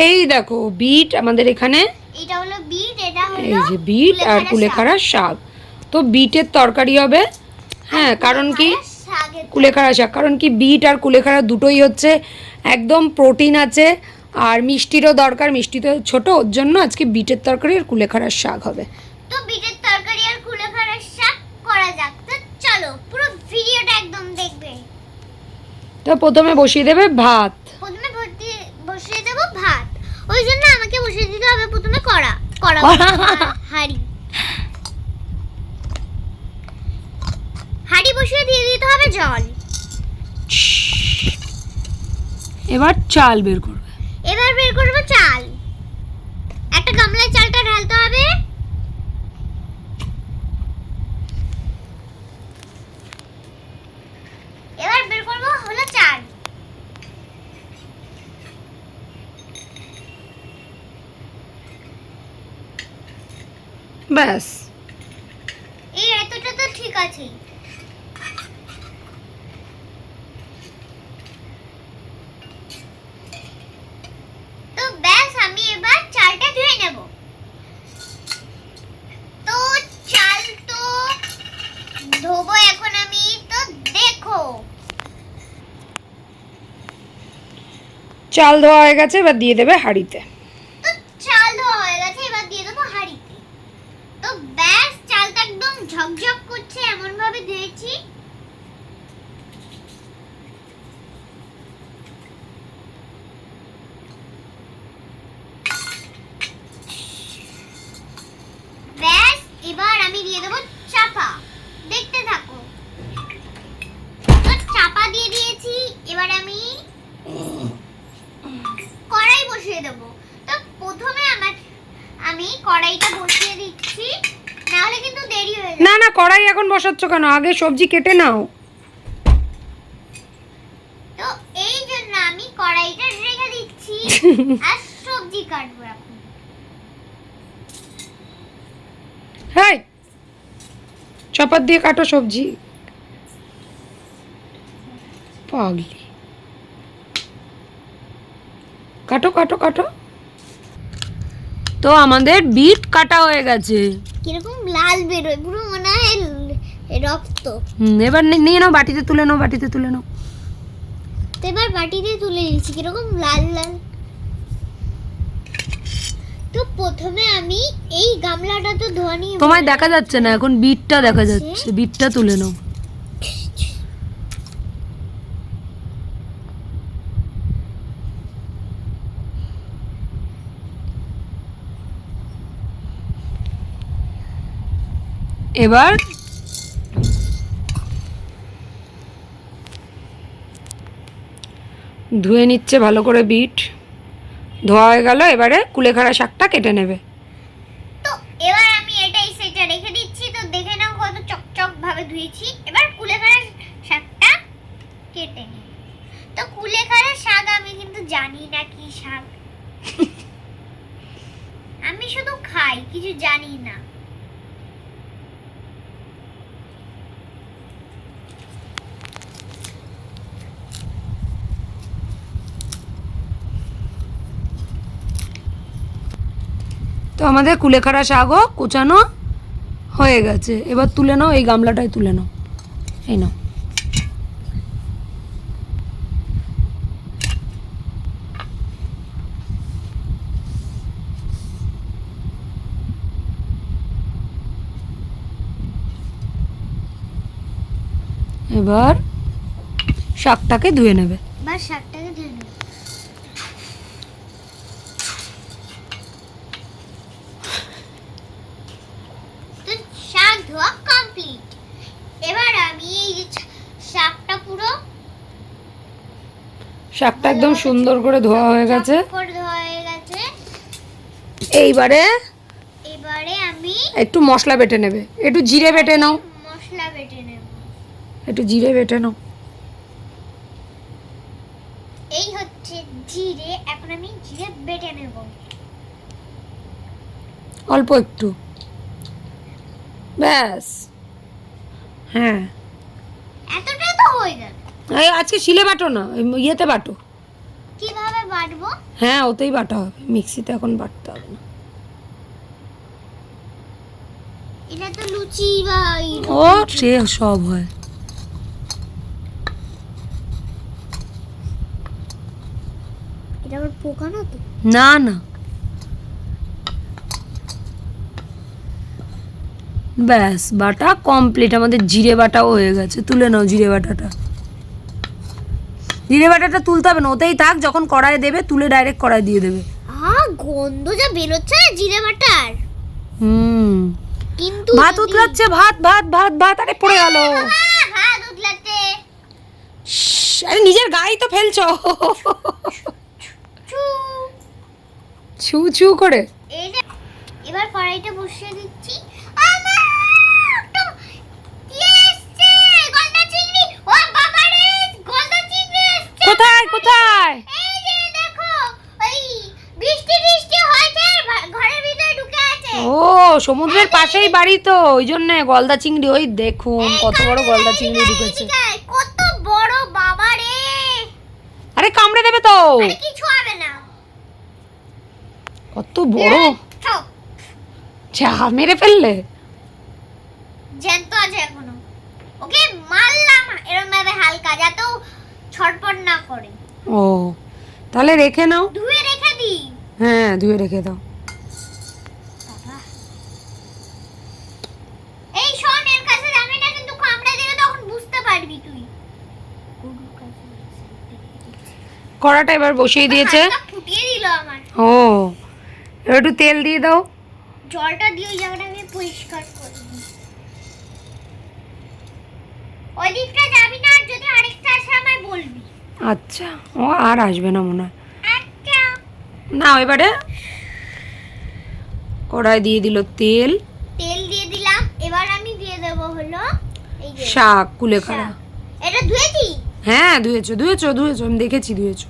এই দেখো বিট আমাদের এখানে, এটা হলো বিট, এটা হলো এই যে বিট আর কুলেখাড়ার শাক। তো বিটের তরকারি হবে, হ্যাঁ, কারণ কি কুলেখাড়া শাক, কারণ কি বিট আর কুলেখাড়া দুটোই হচ্ছে একদম প্রোটিন আছে, আর মিষ্টিরও দরকার, মিষ্টি তো ছোট, ওর জন্য আজকে বিটের তরকারি আর কুলেখাড়ার শাক হবে। তো বিটের তরকারি আর কুলেখাড়ার শাক করা যাক। তো চলো পুরো ভিডিওটা একদম দেখবে। তো প্রথমে বসিয়ে দেবে ভাত। প্রথমে বসিয়ে দেব ভাত, ওই জন্য আমাকে বসিয়ে দিতে হবে প্রথমে কড়া হাঁড়ি। হাঁড়ি বসিয়ে দিয়ে দিতে হবে জল। এবার চাল বের করবে। এবার বের করবো চাল। একটা গামলায় চালটা ঢালতে হবে। এবার বের করবো হলো চাল। ব্যাস, এই এতটা তো ঠিক আছে। তো ব্যাস, আমি এবার চালটা ধুয়ে নেব। তো চাল তো ধোবো এখন আমি। তো দেখো চাল ধোয়া হয়ে গেছে, এবার দিয়ে দেবে হাঁড়িতে। তো চাল ধোয়া হয়ে গেছে, এবার দিয়ে দেবো হাঁড়িতে। তো ব্যাস, চালটা একদম ঝকঝক করছে এমন ভাবে ধুয়েছি। ব্যাস, এবার আমি দিয়ে দেবো চাপা। দেখতে থাকো। তো চাপা দিয়ে দিয়েছি, এবার আমি কড়াই বসিয়ে দেবো। তো প্রথমে আমি কড়াইটা বসিয়ে দিচ্ছি, না হলে কিন্তু দেরি হয়ে যাবে। না না, কড়াই এখন বসাচ্ছ কেন? আগে সবজি কেটে নাও। তো এই জন্য আমি কড়াইটা রেখে দিচ্ছি আর সবজি কাটবো এখন। হ্যাঁ, চপার দিয়ে কাটো সবজি, পাগলি। কাটো কাটো কাটো। তো আমাদের বিট কাটা হয়ে গেছে। কিরকম লাল বেরোয়, পুরো মনে হয় রক্ত। এবার নিয়ে নাও, বাটিতে তুলে নাও, বাটিতে তুলে নাও। তো এবার বাটিতে তুলে নিচ্ছি, কিরকম লাল লাল। তো প্রথমে আমি এই গামলাটা তো ধোয়া নিয়ে, তোমায় দেখা যাচ্ছে না এখন, বিটটা দেখা যাচ্ছে, বিটটা তুলে নাও। এবার ধুয়ে নিচ্ছে ভালো করে বিট, ধোয়া হয়ে গেল। এবারে কুলেখাড়া শাকটা কেটে নেবে। তো এবার আমি এটা এই সাইডে রেখে দিচ্ছি। তো দেখে নাও কত চকচক ভাবে ধুয়েছি। এবার কুলেখাড়া শাকটা কেটে নিই। তো কুলেখাড়া শাক আমি কিন্তু জানি না কি শাক, আমি শুধু খাই, কিছু জানি না। তো আমাদের কুলেখাড়া শাকও কুচানো হয়ে গেছে। এবার তুলে নাও, এই গামলাটায় তুলে নাও, এই নাও। এবার শাকটাকে ধুয়ে নেবে। এবার শাকটাকে ধুয়ে নেব। তো শাক ধোয়া কমপ্লিট। এবার আমি এই যে শাকটা পুরো, শাকটা একদম সুন্দর করে ধোয়া হয়ে গেছে। ধোয়া হয়ে গেছে। এইবারে এবারে আমি একটু মশলা বেটে নেবে, একটু জিরে বেটে নাও, মশলা বেটে নেব। একটু জিরে বেটে নাও। এই হচ্ছে জিরে, এখন আমি জিরে বেটে নেব। অল্প একটু, ব্যাস। হ্যাঁ, এতটাই তো হয়ে গেল। এই আজকে শিলে বাটো না, ইয়েতে বাটো। কিভাবে বাটবো? বাটবো? হ্যাঁ ওতেই বাটা হবে, মিক্সিতে এখন বাটতে হবে না। এটা তো লুচি ভাই। ও সে সব হয়। এটা আবার পোকানো তো? না না, ব্যাস বাটা কমপ্লিট। আমাদের জিরে বাটাও হয়ে গেছে, তুলে নাও জিরে বাটাটা। জিরে বাটাটা তুলতে হবে না, ওতেই থাক, যখন কড়াইয়ে দেবে তুলে ডাইরেক্ট কড়াই দিয়ে দেবে। গন্ধ যা বেরোচ্ছে জিরে বাটার। কিন্তু ভাত উতলাচ্ছে, ভাত ভাত ভাত ভাত, আরে পড়ে গেল। ভাত উতলাচ্ছে। আরে নিজের গায়ে তো ফেলছো। ছু ছু করে। এই যে এবার কড়াইটা বসিয়ে দিচ্ছি। কোথায় কোথায়? এই যে দেখো, ওই বৃষ্টি বৃষ্টি হয়েছে, ঘরের ভিতরে ঢুকে আছে। ও সমুদ্রের পাশেই বাড়ি তো, ওই জন্য গলদা চিংড়ি। ওই দেখুন কত বড় গলদা চিংড়ি ঢুকেছে। কত বড় বাবা রে! আরে কামড়ে দেবে তো। আরে কিছু হবে না। কত বড়, যা মেরে ফেললে। জ্যান্ত আছে এখনো। ওকে মারলাম এরকম ভাবে হালকা, যাতে ছটপট না করে। ও তাহলে রেখে নাও। ধুয়ে রেখে দিই? হ্যাঁ ধুয়ে রেখে দাও। এই শোন, এর কাছে যাবি না কিন্তু, কামড়ে দিলে তখন বুঝতে পারবি তুই। কড়াটা এবার বসিয়ে দিয়েছে। ফুটিয়ে দিল আমার। ও এবার একটু তেল দিয়ে দাও। জলটা দিয়ে ওই জায়গাটা আমি পরিষ্কার করে দিই। ওই দিকটা যাবি না, আর যদি আরেকটা আসে আমায় বলবি। আচ্ছা, ও আর আসবে না মনে হয়। আচ্ছা না এবারে কড়াই দিয়ে দিল তেল। তেল দিয়ে দিলাম। এবার আমি দিয়ে দেব হলো এই যে শাক কুলেখাড়া। এটা ধুয়েছি? হ্যাঁ ধুয়েছো ধুয়েছো ধুয়েছো, আমি দেখেছি ধুয়েছো।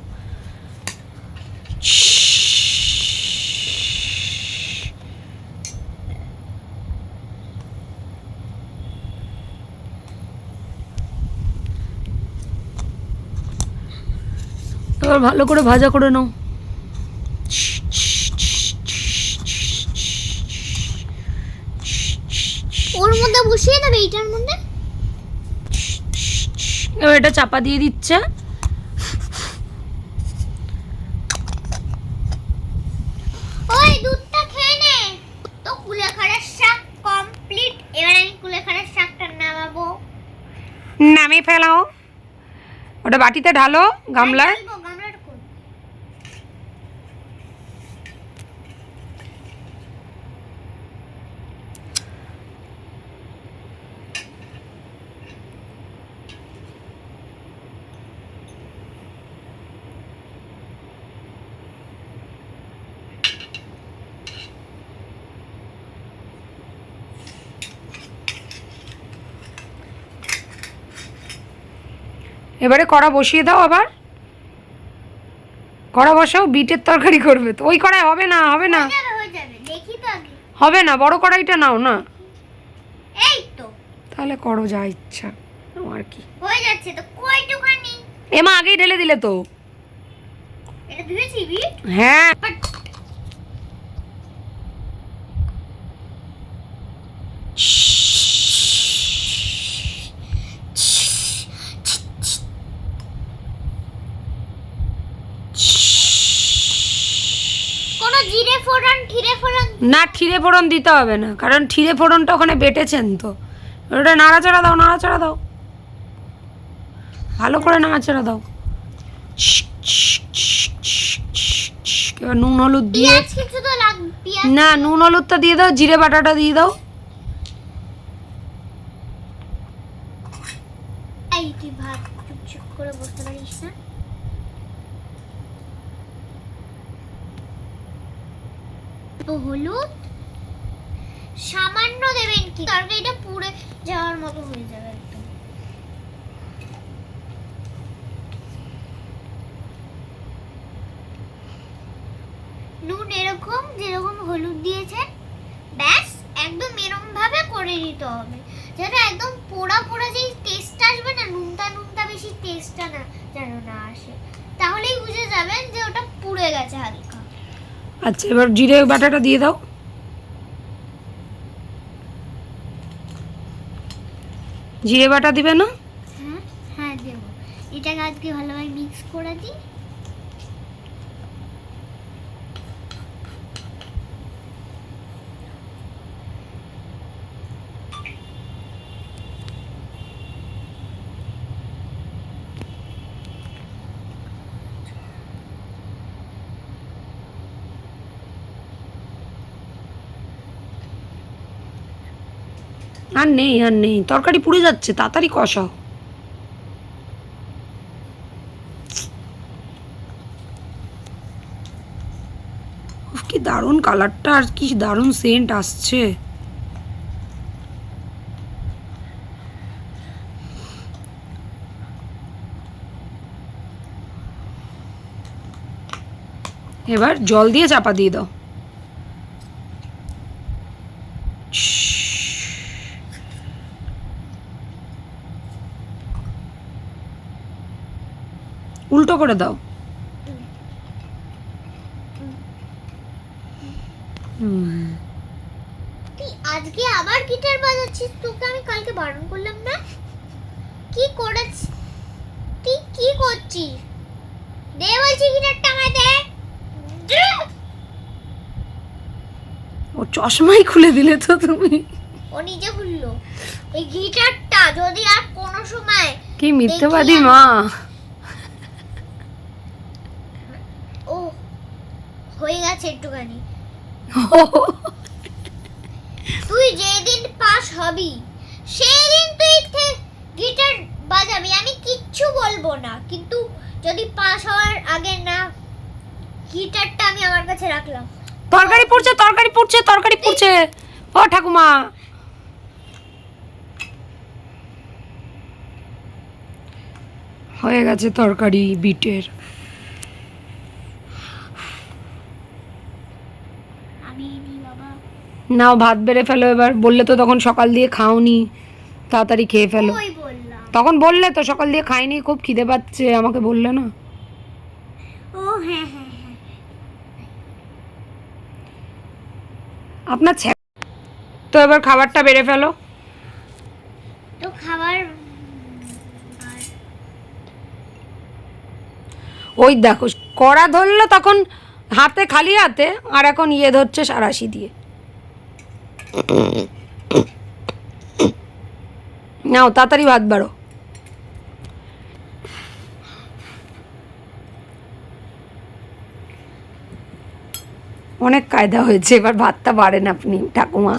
এবার ভালো করে ভাজা করে নাও। ওর মধ্যে বসিয়ে দেবে, এইটার মধ্যে? এবার এটা চাপা দিয়ে দিচ্ছে। ওই দুধটা খেয়ে নে। তো কুলেখাড়ার শাক কমপ্লিট। এবার আমি কুলেখাড়ার শাকটা নামাবো। নামিয়ে ফেলাও, ওটা বাটিতে ঢালো গামলায়। গামলাটা কই? এবারে কড়া বসিয়ে দাও। আবার কড়া বসাও, বিটের তরকারি করবে তো। ওই কড়াই হবে না, হবে না, হয়ে যাবে, দেখি তো আগে। হবে না, বড় কড়াইটা নাও না। এই তো তাহলে করো যা ইচ্ছা, আমার কি। হয়ে যাচ্ছে তো, কয়টুখানি? এমা আগেই ঢেলে দিলে তো। এটা ধুয়েছি বিট? হ্যাঁ কোনো জিরে ফোড়ন ঠিরে ফোড়ন? না, ঠিরে ফোড়ন দিতে হবে না, কারণ ঠিরে ফোড়নটা ওখানে বেটেছেন তো। ওটা নাড়াচাড়া দাও, নাড়াচাড়া দাও, ভালো করে নাড়াচাড়া দাও। এবার নুন হলুদ দিয়ে, পেঁয়াজ কিছু তো লাগবে? পেঁয়াজ না নুন হলুদটা দিয়ে দাও, জিরে বাটাটা দিয়ে দাও। এই তুই ভাত চুপচাপ করে বসতে পারিস না? তো হলুদ সামান্য দেবেন, কি তরকারিটা পুড়ে যাওয়ার মতো হয়ে যাবে একদম। নুন এরকম যেরকম হলুদ দিয়েছেন, ব্যাস একদম এরকম ভাবে করে নিতে হবে, যাতে একদম পোড়া পোড়া যেই টেস্ট আসবে না, নুনটা নুনটা বেশি টেস্টটা না যেন না আসে। তাহলেই বুঝে যাবেন যে ওটা পুড়ে ধরে গেছে হালকা। আচ্ছা, এবার জিরে বাটাটা দিয়ে দাও। জিরে বাটা দিবে না? হ্যাঁ হ্যাঁ দেবো। এটাকে আজকে ভালোভাবে মিক্স করে দিই। আর নেই, আর নেই, তরকারি পুড়ে যাচ্ছে, তাড়াতাড়ি কষাও। উফ, কি দারুণ কালারটা, আর কি দারুণ সেন্ট আসছে। এবার জল দিয়ে চাপা দিয়ে দাও। উল্টো করে দাও। তুই আজকে আবার গিটার বাজাচ্ছিস? তোকে আমি কালকে বারণ করলাম না? কি করেছিস তুই? কি করছিস? দে বলছি গিটারটা আমায় দে। ও চশমাই খুলে দিলে তো তুমি। ও নিজে খুললো। এই গিটারটা যদি আর কোনো সময় কি মিথ্যাবাদী মা। ও হয়ে গেছে একটুখানি। তুই যেদিন পাস হবি সেই দিন তুই গিটার বাজাবি, আমি কিচ্ছু বলবো না, কিন্তু যদি পাস হওয়ার আগে না, গিটারটা আমি আমার কাছে রাখলাম। তরকারি পুড়ছে, তরকারি পুড়ছে, তরকারি পুড়ছে। ও ঠাকুমা, হয়ে গেছে তরকারি বিটের। আমি নি বাবা। নাও ভাত বেড়ে ফেলো এবার। বললে তো তখন সকাল দিয়ে খাওনি, তাড়াতাড়ি খেয়ে ফেলো। ওই বললাম। তখন বললে তো সকাল দিয়ে খাইনি, খুব খিদে পাচ্ছে, আমাকে বললে না। ও হ্যাঁ হ্যাঁ হ্যাঁ। আপনার তো এবার খাবারটা বেড়ে ফেলো। তো খাবার ওই দেখো, কড়া ধরলো তখন হাতে, খালি হাতে, আর এখন ইয়ে ধরছে সারাশি দিয়ে। নাও তাড়াতাড়ি ভাত বাড়ো। অনেক কায়দা হয়েছে, এবার ভাতটা বাড়েন আপনি ঠাকুমা।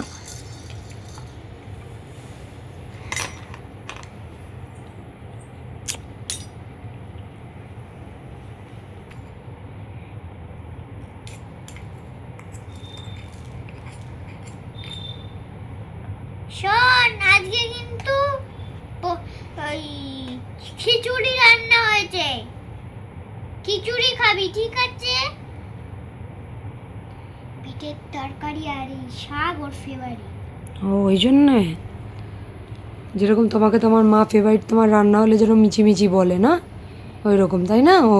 শোন, আজকে কিন্তু ওই খিচুড়ি রান্না হয়েছে। খিচুড়ি খাবি, ঠিক আছে? পিঠের তরকারি আর এই শাক ওর ফেভারিট। ও ওই জন্যে, যেরকম তোমাকে তোমার মা ফেভারিট, তোমার রান্না হলে যেরকম মিচিমিচি বলে না, ওই রকম, তাই না? ও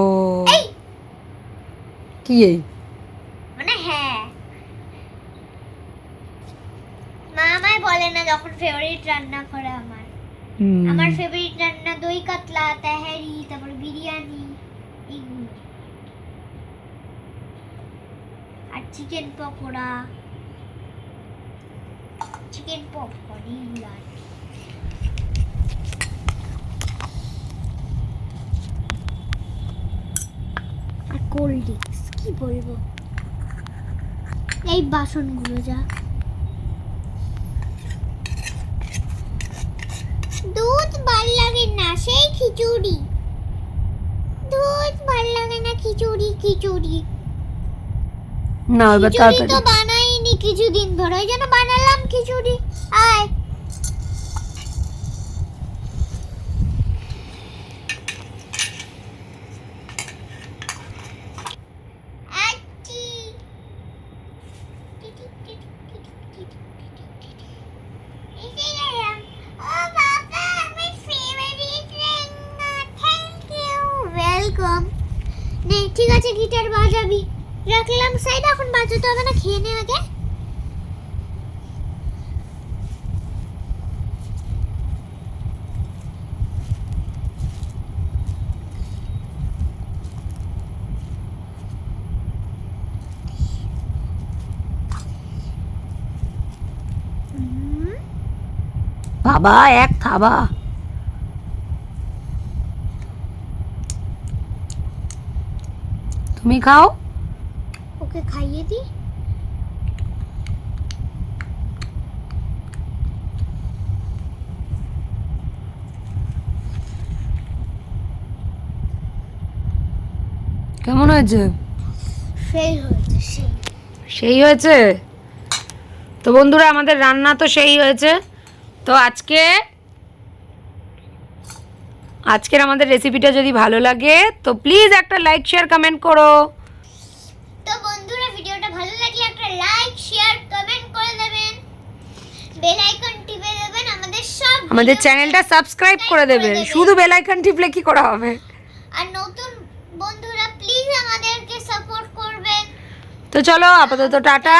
কি এই মানে হ্যাঁ, মা আমায় বলে না যখন ফেভারিট রান্না করে আমার। আমার ফেভারিট রান্না দই কাতলা, তেহারি, তারপর বিরিয়ানি, এগুলো, আর চিকেন পকোড়া, চিকেন পপকর্ন, এগুলো আর কি। আর কোল্ড ড্রিঙ্কস, কি বলবো, এই বাসনগুলো যা। দুধ ভাল লাগে না, সেই খিচুড়ি। দুধ ভাল লাগে না, খিচুড়ি খিচুড়ি। না, এবার খিচুড়ি তো তাড়াতাড়ি। বানাইনি কিছুদিন ধরে, ওই জন্য বানালাম খিচুড়ি। আয় আচ্ছি। এসে গেলাম। ও বাবা, আমার ফেভারিট রান্না। Thank you, welcome. নে ঠিক আছে গিটার বাজাবি। রাখলাম সাইড, এখন বাজাতে হবে না, খেয়ে নে আগে। বাবা এক থাবা। তুমি খাও। ওকে খাইয়ে দি। কেমন হয়েছে? সেই হয়েছে, সেই। সেই হয়েছে। তো বন্ধুরা আমাদের রান্না তো সেই হয়েছে। তো আজকের আমাদের রেসিপিটা যদি ভালো লাগে তো প্লিজ একটা লাইক শেয়ার কমেন্ট করো। তো বন্ধুরা ভিডিওটা ভালো লাগলে একটা লাইক শেয়ার কমেন্ট করে দেবেন, বেল আইকন টিপে দেবেন, আমাদের চ্যানেলটা সাবস্ক্রাইব করে দেবেন। শুধু বেল আইকন টিপলে কি করা হবে? আর নতুন বন্ধুরা প্লিজ আমাদেরকে সাপোর্ট করবেন। তো চলো আপাতত টাটা।